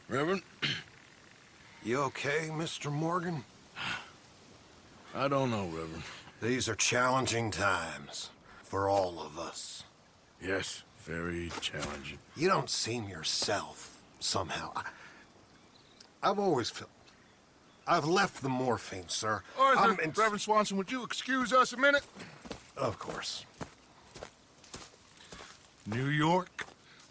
Reverend? You okay, Mr. Morgan? I don't know, Reverend. These are challenging times for all of us. Yes, very challenging. You don't seem yourself, somehow. I've always felt... I've left the morphine, sir. Arthur, Reverend Swanson, would you excuse us a minute? Of course. New York.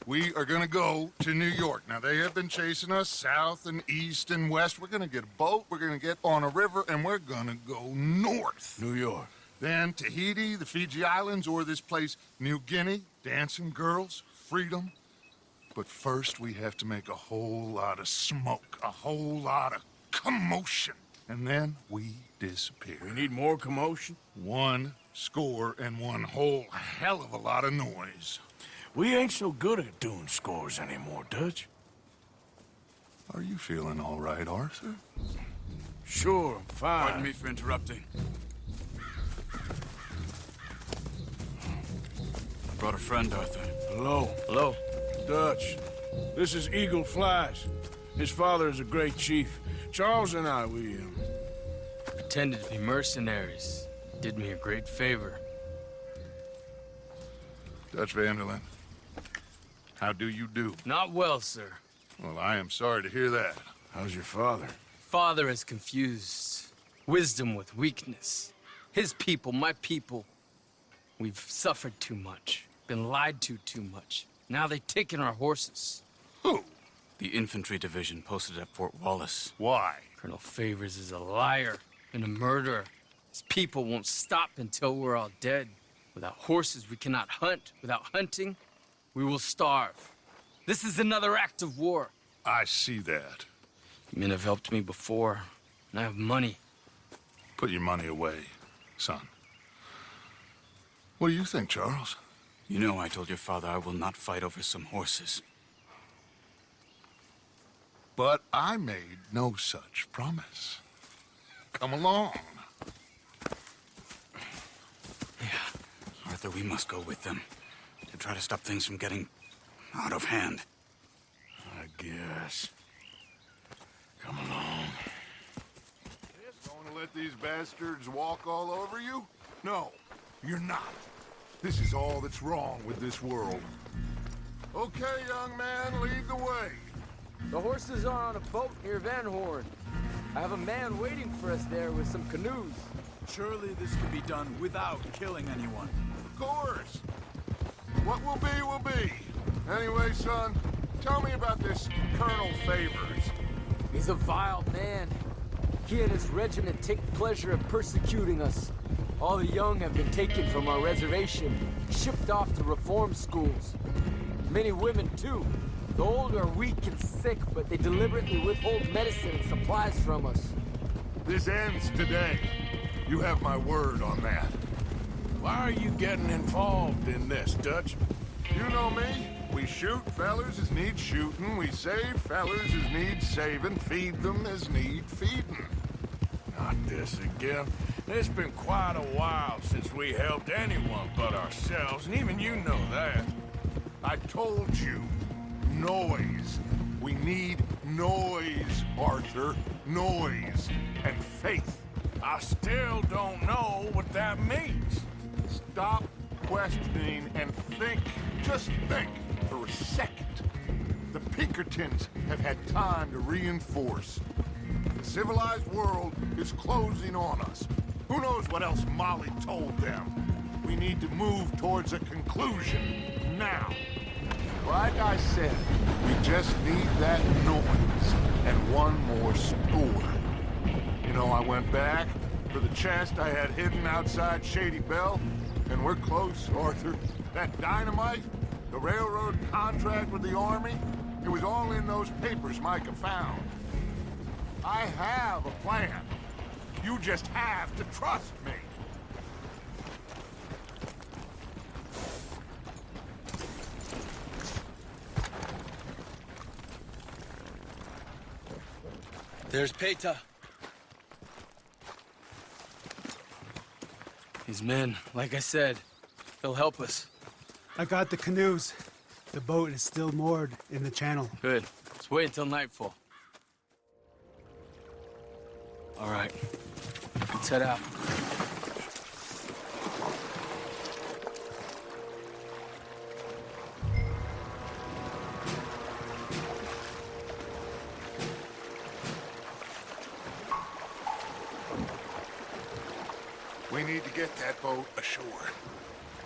We are gonna go to New York. Now, they have been chasing us south and east and west. We're gonna get a boat, we're gonna get on a river, and we're gonna go north. New York. Then Tahiti, the Fiji Islands, or this place, New Guinea, dancing girls, freedom. But first, we have to make a whole lot of smoke, a whole lot of commotion. And then we disappear. We need more commotion? One score and one whole hell of a lot of noise. We ain't so good at doing scores anymore, Dutch. Are you feeling all right, Arthur? Sure, I'm fine. Pardon me for interrupting. I brought a friend, Arthur. Hello. Hello. Dutch. This is Eagle Flies. His father is a great chief. Charles and I, we Pretended to be mercenaries. Did me a great favor. Dutch Vanderlyn, how do you do? Not well, sir. Well, I am sorry to hear that. How's your father? Father has confused wisdom with weakness. His people, my people. We've suffered too much. Been lied to too much. Now they've taken our horses. Who? The infantry division posted at Fort Wallace. Why? Colonel Favors is a liar and a murderer. His people won't stop until we're all dead. Without horses, we cannot hunt. Without hunting, we will starve. This is another act of war. I see that. Men have helped me before, and I have money. Put your money away, son. What do you think, Charles? You know I told your father I will not fight over some horses. But I made no such promise. Come along. Yeah. Arthur, we must go with them to try to stop things from getting out of hand. I guess. Come along. Going to let these bastards walk all over you? No, you're not. This is all that's wrong with this world. Okay, young man, lead the way. The horses are on a boat near Van Horn. I have a man waiting for us there with some canoes. Surely this can be done without killing anyone. Of course. What will be, will be. Anyway, son, tell me about this Colonel Favors. He's a vile man. He and his regiment take pleasure in persecuting us. All the young have been taken from our reservation, shipped off to reform schools. Many women, too. The old are weak and sick, but they deliberately withhold medicine and supplies from us. This ends today. You have my word on that. Why are you getting involved in this, Dutch? You know me. We shoot fellers as need shooting. We save fellers as need saving. Feed them as need feeding. Not this again. It's been quite a while since we helped anyone but ourselves, and even you know that. I told you. Noise. We need noise, Arthur. Noise and faith. I still don't know what that means. Stop questioning and think. Just think for a second. The Pinkertons have had time to reinforce. The civilized world is closing on us. Who knows what else Molly told them? We need to move towards a conclusion now. Like I said, we just need that noise and one more score. You know, I went back for the chest I had hidden outside Shady Belle, and we're close, Arthur. That dynamite, the railroad contract with the Army, it was all in those papers Micah found. I have a plan. You just have to trust me. There's Peta. His men, like I said, they'll help us. I got the canoes. The boat is still moored in the channel. Good. Let's wait until nightfall. All right. Let's head out. We need to get that boat ashore.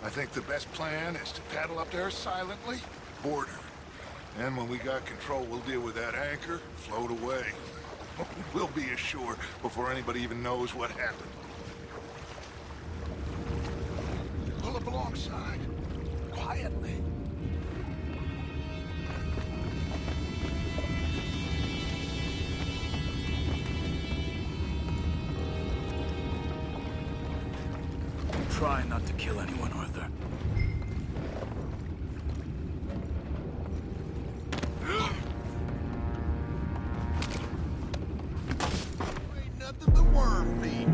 I think the best plan is to paddle up there silently, board her. And when we got control, we'll deal with that anchor, float away. We'll be ashore before anybody even knows what happened. Pull up alongside, quietly. Try not to kill anyone, Arthur. Ain't nothing but worm feet.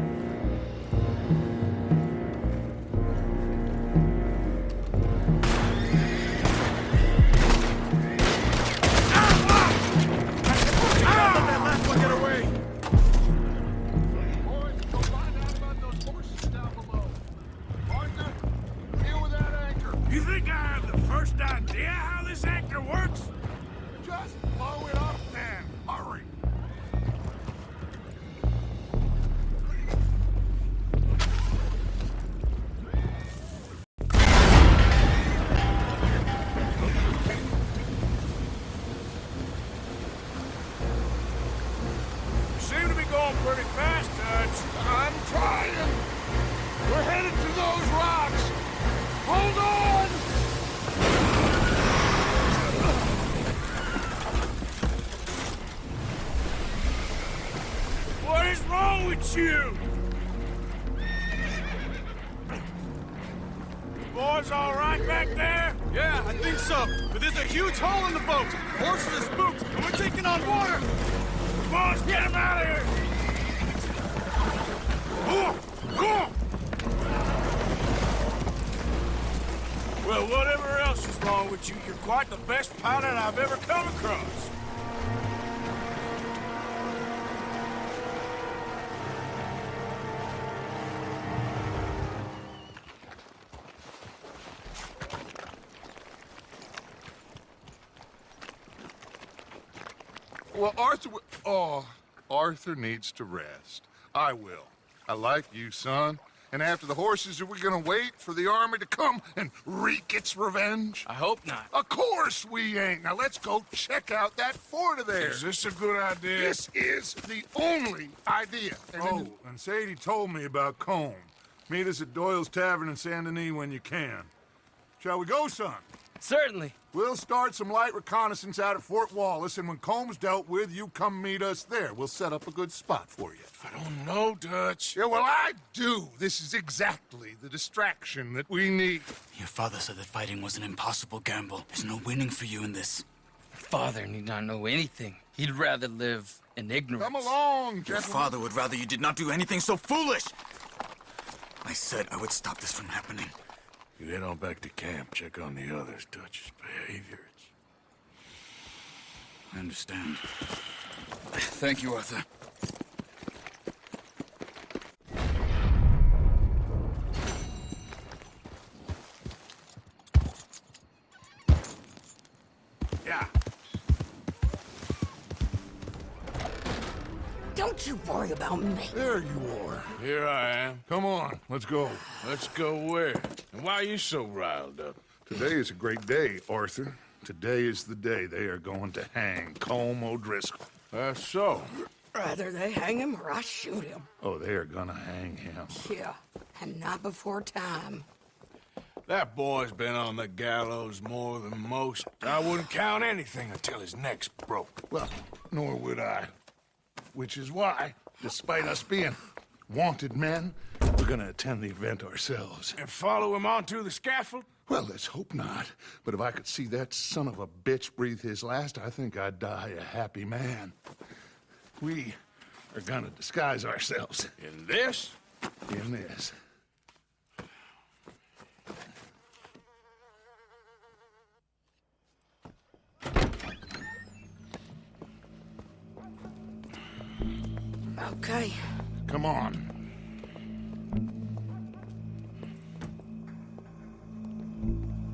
You think I have the first idea how this anchor works? Just blow it up then. Hurry. You seem to be going pretty fast, Dutch. I'm trying. We're headed to those rocks. Hold on. What is wrong with you? Boys all right back there? Yeah, I think so. But there's a huge hole in the boat. Horses are spooked, and we're taking on water. Boys, get him out of here! Well, whatever else is wrong with you, you're quite the best pilot I've ever come across. Well, Arthur needs to rest. I will. I like you, son. And after the horses, are we gonna wait for the army to come and wreak its revenge? I hope not. Of course we ain't. Now let's go check out that fort of theirs. Is this a good idea? This is the only idea. Oh, and Sadie told me about Combe. Meet us at Doyle's Tavern in Saint Denis when you can. Shall we go, son? Certainly. We'll start some light reconnaissance out at Fort Wallace, and when Combs dealt with, you come meet us there. We'll set up a good spot for you. I don't know, Dutch. Yeah, well, I do. This is exactly the distraction that we need. Your father said that fighting was an impossible gamble. There's no winning for you in this. Father need not know anything. He'd rather live in ignorance. Come along, Your gentlemen. father would rather you did not do anything so foolish. I said I would stop this from happening. You head on back to camp, check on the others, Dutch's behavior. I understand. Thank you, Arthur. Yeah. Don't you worry about me. There you are. Here I am. Come on, let's go. Let's go where? And why are you so riled up? Today is a great day, Arthur. Today is the day they are going to hang Colm O'Driscoll. That's so. Rather they hang him or I shoot him. Oh, they are gonna hang him. Yeah, and not before time. That boy's been on the gallows more than most. I wouldn't count anything until his neck's broke. Well, nor would I. Which is why, despite us being wanted men, we're gonna attend the event ourselves. And follow him onto the scaffold? Well, let's hope not. But if I could see that son of a bitch breathe his last, I think I'd die a happy man. We are gonna disguise ourselves In this? in this. Okay. Come on.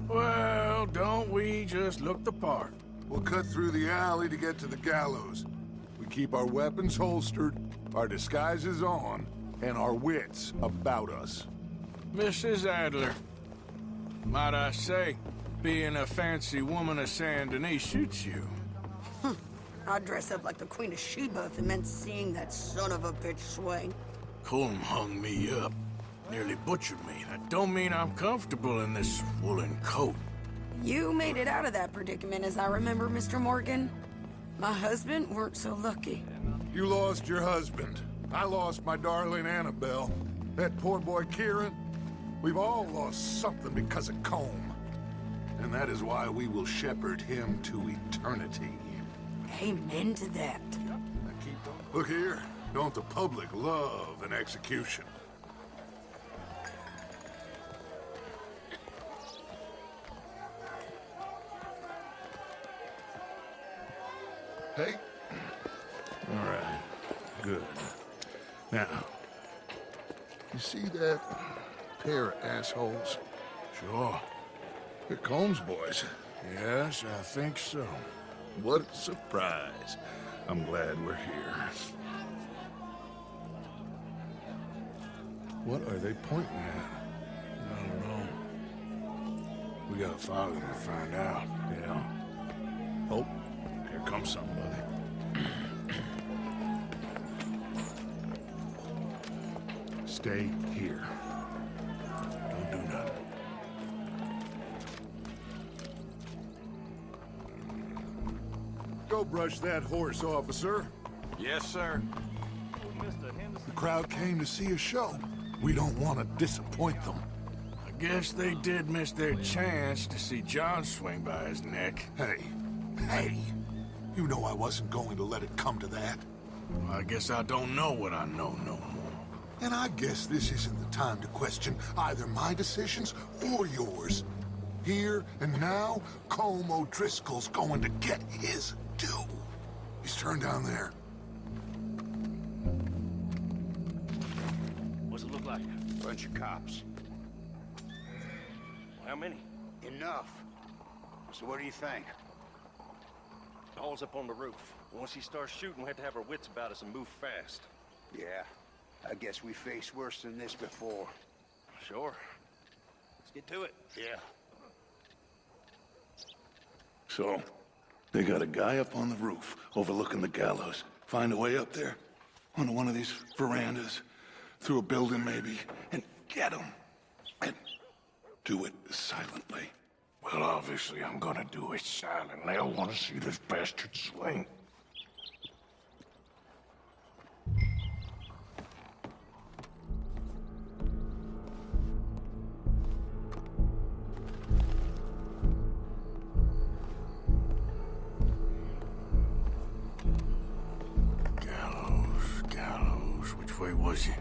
Well, don't we just look the part? We'll cut through the alley to get to the gallows. We keep our weapons holstered, our disguises on, and our wits about us. Mrs. Adler, might I say, being a fancy woman of Saint Denis suits you. I'd dress up like the Queen of Sheba if it meant seeing that son of a bitch swing. Colm hung me up, nearly butchered me. That don't mean I'm comfortable in this woolen coat. You made it out of that predicament, as I remember, Mr. Morgan. My husband weren't so lucky. You lost your husband. I lost my darling Annabelle. That poor boy Kieran. We've all lost something because of Colm. And that is why we will shepherd him to eternity. Amen to that. Look here, don't the public love an execution? Hey? All right, good. Now, you see that pair of assholes? Sure. They're Colm's boys. Yes, I think so. What a surprise. I'm glad we're here. What are they pointing at? I don't know. We gotta follow them to find out. Yeah. Oh, here comes somebody. Stay here. Don't do nothing. Go brush that horse, officer. Yes, sir. The crowd came to see a show. We don't want to disappoint them. I guess they did miss their chance to see John swing by his neck. Hey, you know I wasn't going to let it come to that. Well, I guess I don't know what I know no more. And I guess this isn't the time to question either my decisions or yours. Here and now, Colm O'Driscoll's going to get his due. He's turned down there. What's it look like? Bunch of cops. How many? Enough. So what do you think? All's up on the roof. Once he starts shooting, we have to have our wits about us and move fast. Yeah, I guess we faced worse than this before. Sure. Let's get to it. Yeah. So, they got a guy up on the roof overlooking the gallows. Find a way up there, onto one of these verandas, through a building maybe, and get him. And do it silently. Well, obviously, I'm gonna do it silently. I want to see this bastard swing. Gallows, which way was he?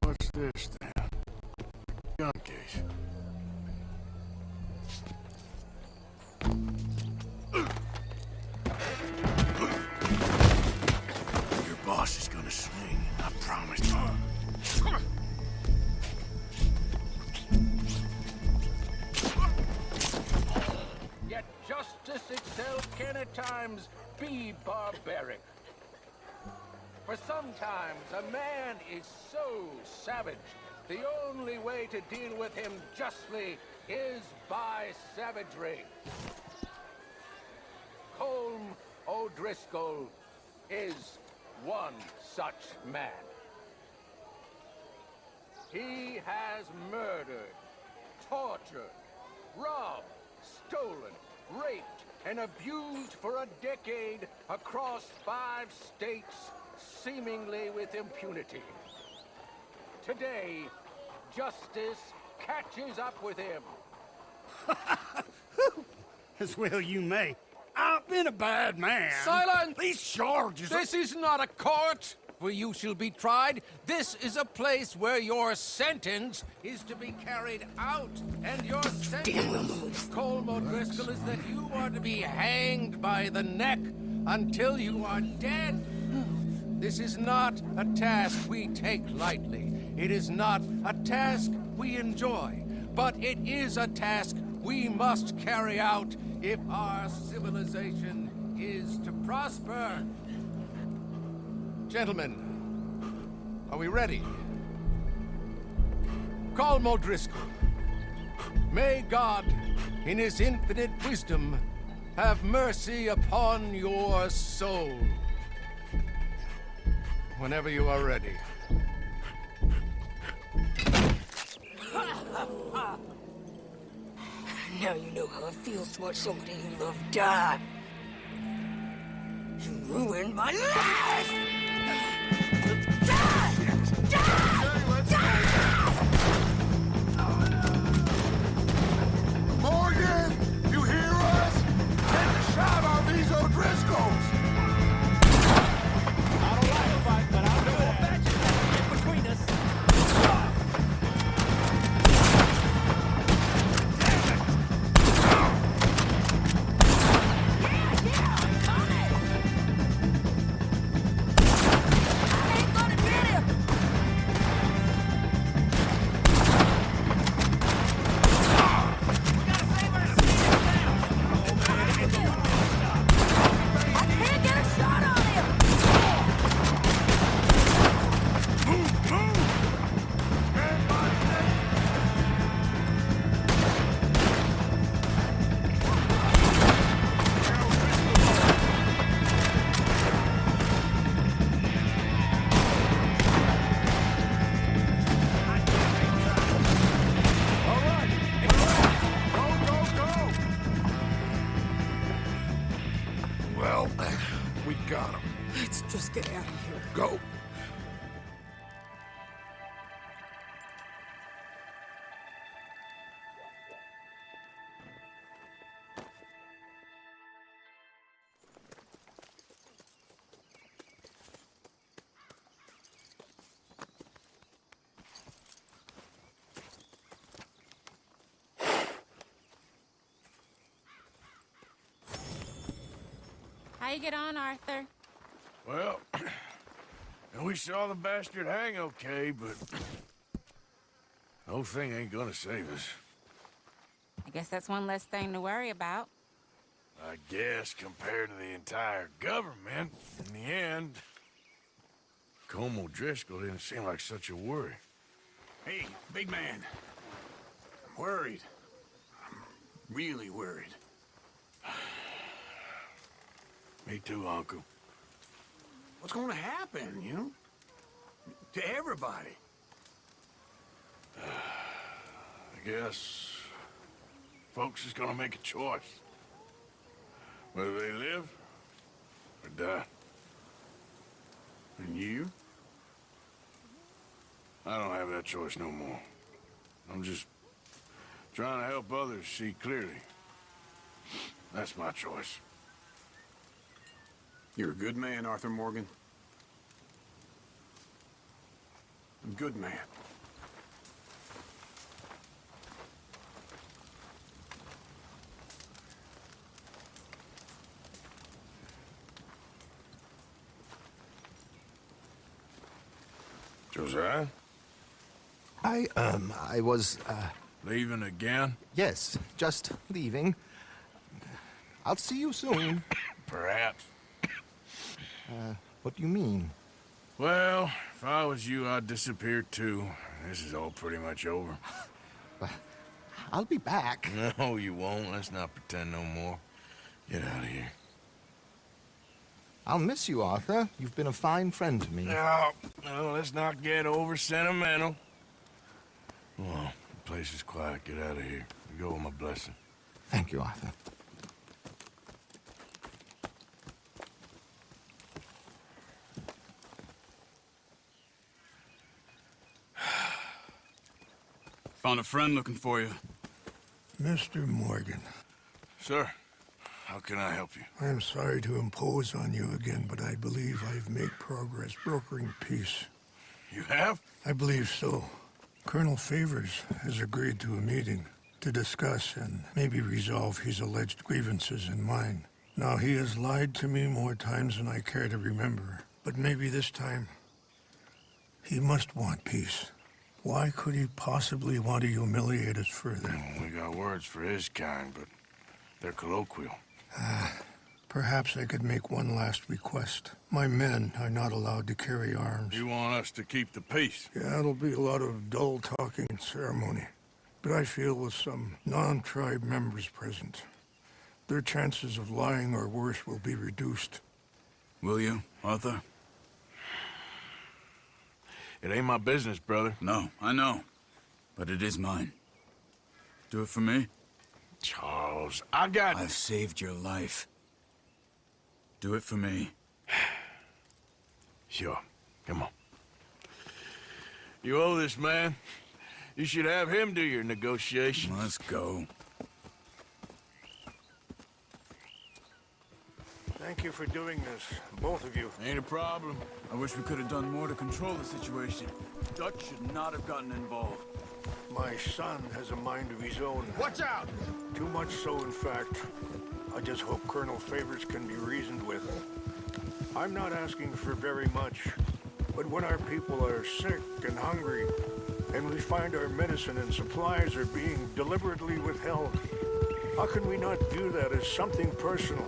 What's this then? Gun case. Your boss is gonna swing, I promise. Yet justice itself can at times be barbaric. For sometimes a man is so savage, the only way to deal with him justly is by savagery. Colm O'Driscoll is one such man. He has murdered, tortured, robbed, stolen, raped, and abused for a decade across 5 states, seemingly with impunity. Today, justice catches up with him. As well you may. I've been a bad man. Silence! These charges This is not a court. where you shall be tried. This is a place where your sentence is to be carried out. And your sentence, Colm O'Driscoll, is that you are to be hanged by the neck until you are dead. This is not a task we take lightly. It is not a task we enjoy. But it is a task we must carry out if our civilization is to prosper. Gentlemen, are we ready? Colm O'Driscoll, may God, in his infinite wisdom, have mercy upon your soul. Whenever you are ready. Now you know how it feels to watch somebody you love die. You ruined my life! Morgan! You hear us? Take a shot on these O'Driscolls! I don't like a fight, but I'll do it. Get between us. Well, we got him. Let's just get out of here. Go. How you get on, Arthur? Well, we saw the bastard hang okay, but the whole thing ain't gonna save us. I guess that's one less thing to worry about. I guess compared to the entire government, in the end, Colm O'Driscoll didn't seem like such a worry. Hey, big man. I'm worried. I'm really worried. Me too, Uncle. What's going to happen, you know? To everybody. I guess folks is gonna make a choice. Whether they live or die. And you? I don't have that choice no more. I'm just trying to help others see clearly. That's my choice. You're a good man, Arthur Morgan. A good man. Josiah? I was, Leaving again? yes, just leaving. I'll see you soon. Perhaps. What do you mean? Well, if I was you, I'd disappear too. This is all pretty much over. I'll be back. No, you won't. Let's not pretend no more. Get out of here. I'll miss you, Arthur. You've been a fine friend to me. No, let's not get over sentimental. Well, the place is quiet. Get out of here. You go with my blessing. Thank you, Arthur. Found a friend looking for you. Mr. Morgan. Sir, How can I help you? I am sorry to impose on you again, but I believe I've made progress brokering peace. You have? I believe so. Colonel Favors has agreed to a meeting to discuss and maybe resolve his alleged grievances and mine. Now, he has lied to me more times than I care to remember, but maybe this time he must want peace. Why could he possibly want to humiliate us further? We got words for his kind, but they're colloquial. Perhaps I could make one last request. My men are not allowed to carry arms. You want us to keep the peace? Yeah, it'll be a lot of dull talking and ceremony. But I feel with some non-tribe members present, their chances of lying or worse will be reduced. Will you, Arthur? It ain't my business, brother. No, I know. But it is mine. Do it for me? Charles, I've saved your life. Do it for me. Sure. Come on. You owe this man. You should have him do your negotiations. Let's go. Thank you for doing this, both of you. Ain't a problem. I wish we could have done more to control the situation. Dutch should not have gotten involved. My son has a mind of his own. Watch out! Too much so, in fact. I just hope Colonel Favors can be reasoned with. I'm not asking for very much, but when our people are sick and hungry, and we find our medicine and supplies are being deliberately withheld, how can we not view that as something personal?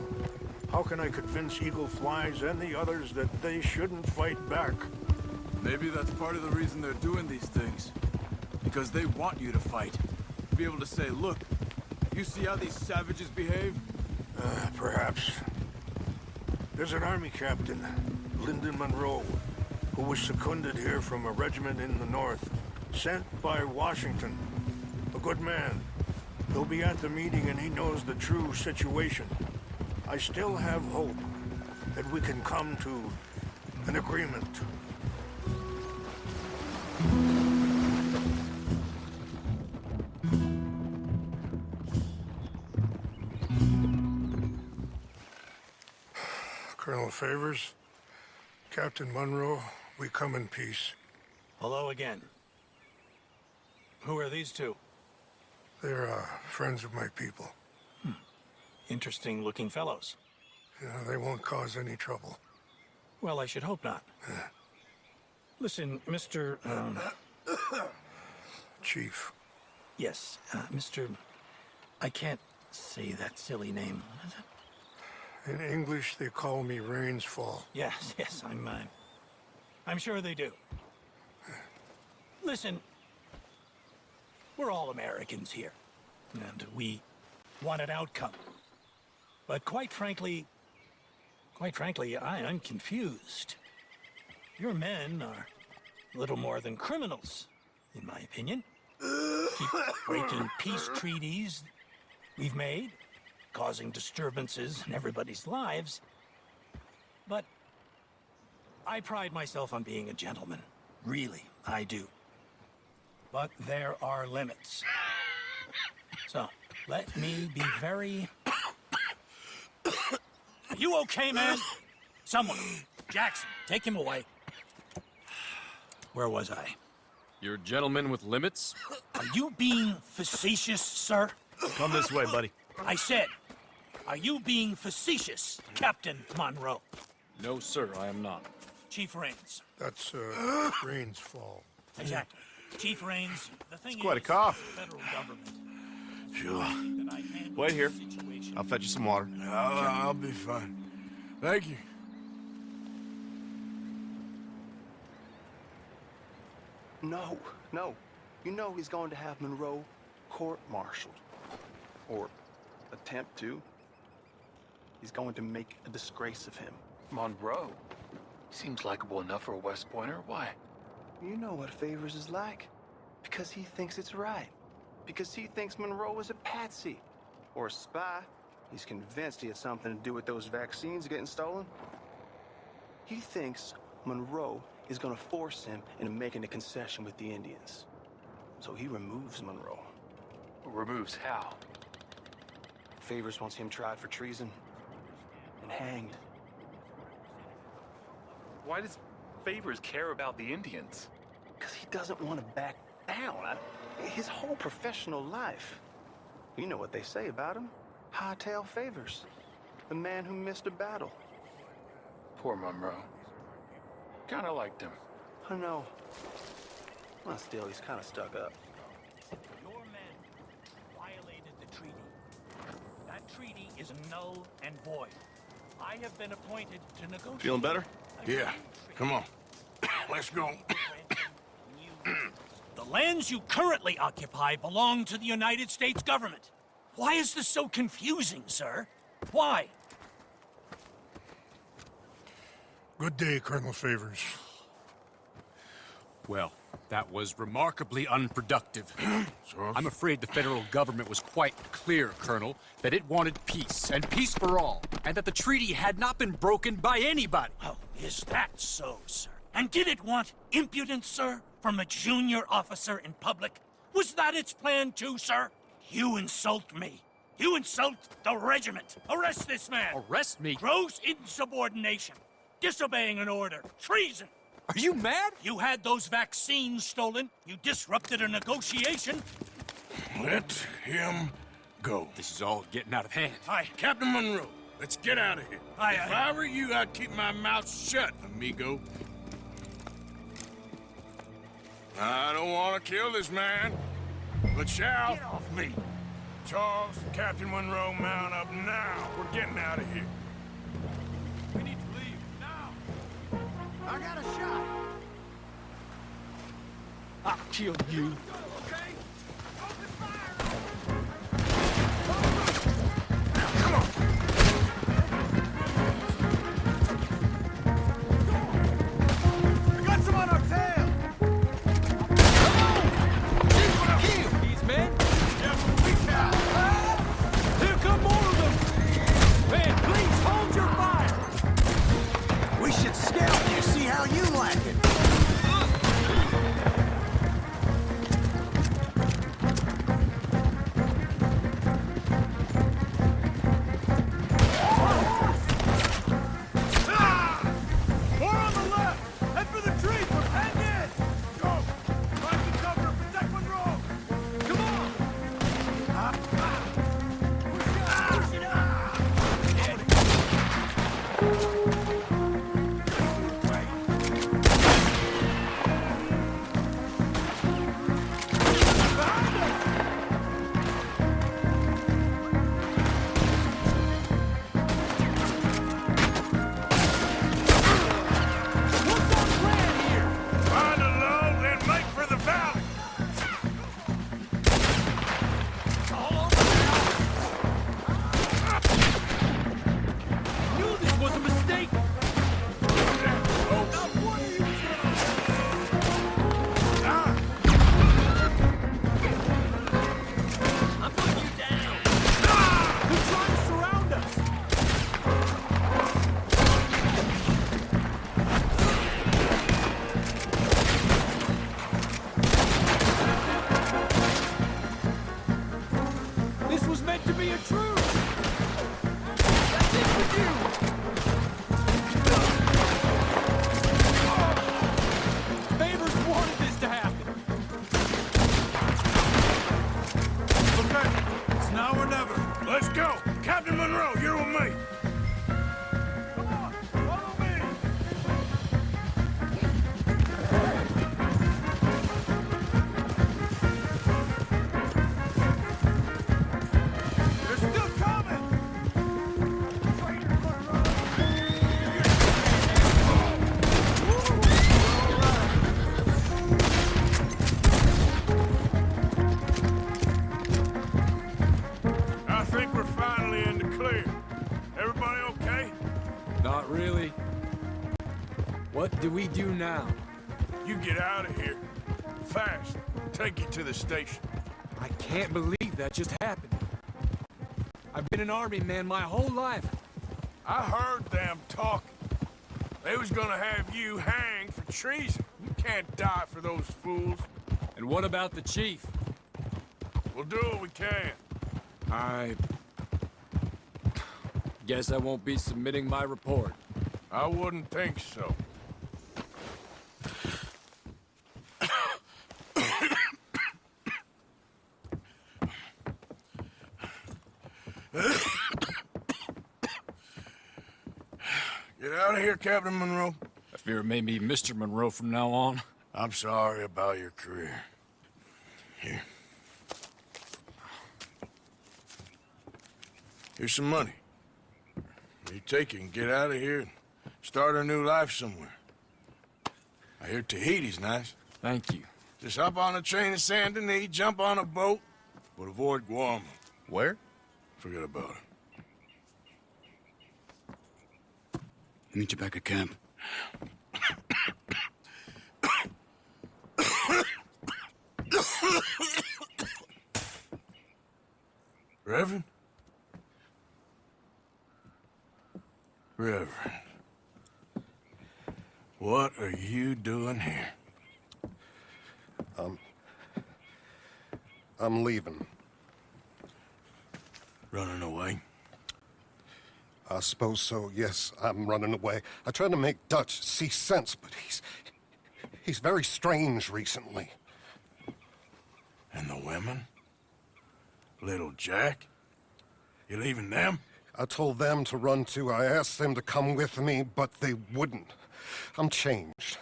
How can I convince Eagle Flies and the others that they shouldn't fight back? Maybe that's part of the reason they're doing these things. Because they want you to fight. Be able to say, look, you see how these savages behave? Perhaps. There's an army captain, Linde Monroe, who was seconded here from a regiment in the north, sent by Washington. A good man. He'll be at the meeting and he knows the true situation. I still have hope that we can come to an agreement. Colonel Favors, Captain Monroe, we come in peace. Hello again. Who are these two? They're friends of my people. Interesting looking fellows. Yeah, they won't cause any trouble. Well, I should hope not. Listen, Mr. Chief. Yes, Mr. I can't say that silly name. What is it? In English, they call me Rainsfall. Yes, I'm sure they do. Listen, we're all Americans here, and we want an outcome. But quite frankly, I'm confused. Your men are little more than criminals, in my opinion. Keep breaking peace treaties we've made, causing disturbances in everybody's lives. But I pride myself on being a gentleman. Really, I do. But there are limits. So, let me be very... Are you okay, man? Someone. Jackson, take him away. Where was I? You're a gentleman with limits? Are you being facetious, sir? Come this way, buddy. I said, are you being facetious, Captain Monroe? No, sir, I am not. Chief Rains. That's, Rains' fault. Exactly. Chief Rains, the thing It's quite a is, cough. the federal government. Sure. Wait here. I'll fetch you some water. I'll be fine. Thank you. No. You know he's going to have Monroe court-martialed. Or attempt to. He's going to make a disgrace of him. Monroe? Seems likable enough for a West Pointer. Why? You know what Favors is like. Because he thinks it's right. Because he thinks Monroe is a patsy. Or a spy. He's convinced he had something to do with those vaccines getting stolen. He thinks Monroe is gonna force him into making a concession with the Indians. So he removes Monroe. Removes how? Favors wants him tried for treason and hanged. Why does Favors care about the Indians? Because he doesn't want to back down. His whole professional life. You know what they say about him. Hightail Favors. The man who missed a battle. Poor Monroe. Kinda liked him. I know. Well, still, he's kind of stuck up. Your men violated the treaty. That treaty is null and void. I have been appointed to negotiate. Feeling better? Yeah. Come on. Let's go. The lands you currently occupy belong to the United States government. Why is this so confusing, sir? Why? Good day, Colonel Favors. Well, that was remarkably unproductive. I'm afraid the federal government was quite clear, Colonel, that it wanted peace, and peace for all, and that the treaty had not been broken by anybody. Oh, is that so, sir? And did it want impudence, sir, from a junior officer in public? Was that its plan too, sir? You insult me. You insult the regiment. Arrest this man. Arrest me? Gross insubordination. Disobeying an order. Treason. Are you mad? You had those vaccines stolen. You disrupted a negotiation. Let him go. This is all getting out of hand. Aye. Captain Monroe, let's get out of here. Aye, if I were you, I'd keep my mouth shut, amigo. I don't want to kill this man, but shall. Get off me. Charles, Captain Monroe, mount up now. We're getting out of here. We need to leave now. I got a shot. I'll kill you. We got some on our tail. Kill these men. Reach out. Here come more of them. Man, please hold your fire. We should scout you, see how you like it. More on the left! Head for the trees! We're heading in! Go! Find the cover! Protect Monroe! Come on! Push it up. Find a lull, then make for the valley. Knew this was a mistake. I'm putting you down. They're trying to surround us. This was meant to be a truce. That's it for you. Favors wanted this to happen. Okay, it's now or never. Let's go. Captain Monroe, you're with me. Come on, follow me! They're still coming! I think we're finally in the clear. Everybody okay? Not really. What do we do now? You get out of here. Fast. Take you to the station. I can't believe that just happened. I've been an army man my whole life. I heard them talking. They was gonna have you hanged for treason. You can't die for those fools. And what about the chief? We'll do what we can. Guess I won't be submitting my report. I wouldn't think so. Get out of here, Captain Monroe. I fear it may be Mr. Monroe from now on. I'm sorry about your career. Here. Here's some money. You take it and get out of here and start a new life somewhere. I hear Tahiti's nice. Thank you. Just hop on a train to Saint Denis, jump on a boat, but avoid Guam. Where? Forget about it. Meet you back at camp. Reverend? Reverend. What are you doing here? I'm leaving. Running away? I suppose so, yes. I'm running away. I tried to make Dutch see sense, but he's very strange recently. And the women? Little Jack? You leaving them? I told them to run too. I asked them to come with me, but they wouldn't. I'm changed.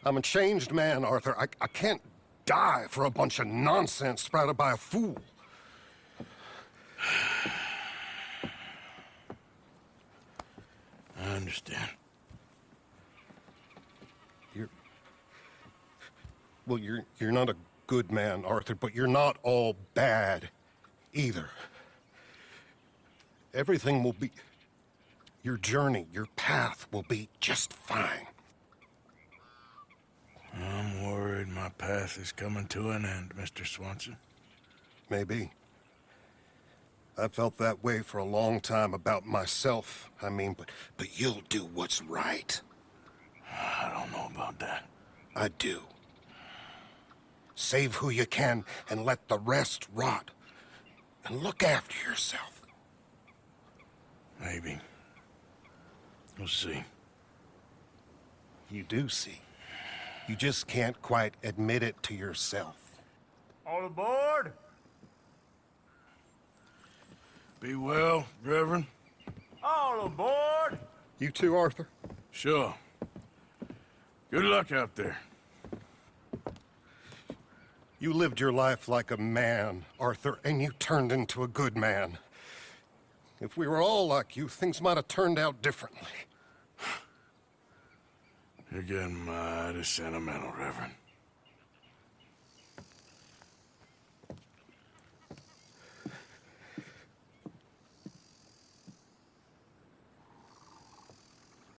I'm a changed man, Arthur. I can't die for a bunch of nonsense sprouted by a fool. I understand. You're not a good man, Arthur, but you're not all bad either. Everything will be... Your journey, your path will be just fine. I'm worried my path is coming to an end, Mr. Swanson. Maybe. I felt that way for a long time about myself, I mean, but you'll do what's right. I don't know about that. I do. Save who you can and let the rest rot. And look after yourself. Maybe. We'll see. You do see. You just can't quite admit it to yourself. All aboard? Be well, Reverend. All aboard? You too, Arthur? Sure. Good luck out there. You lived your life like a man, Arthur, and you turned into a good man. If we were all like you, things might have turned out differently. You're getting mighty sentimental, Reverend.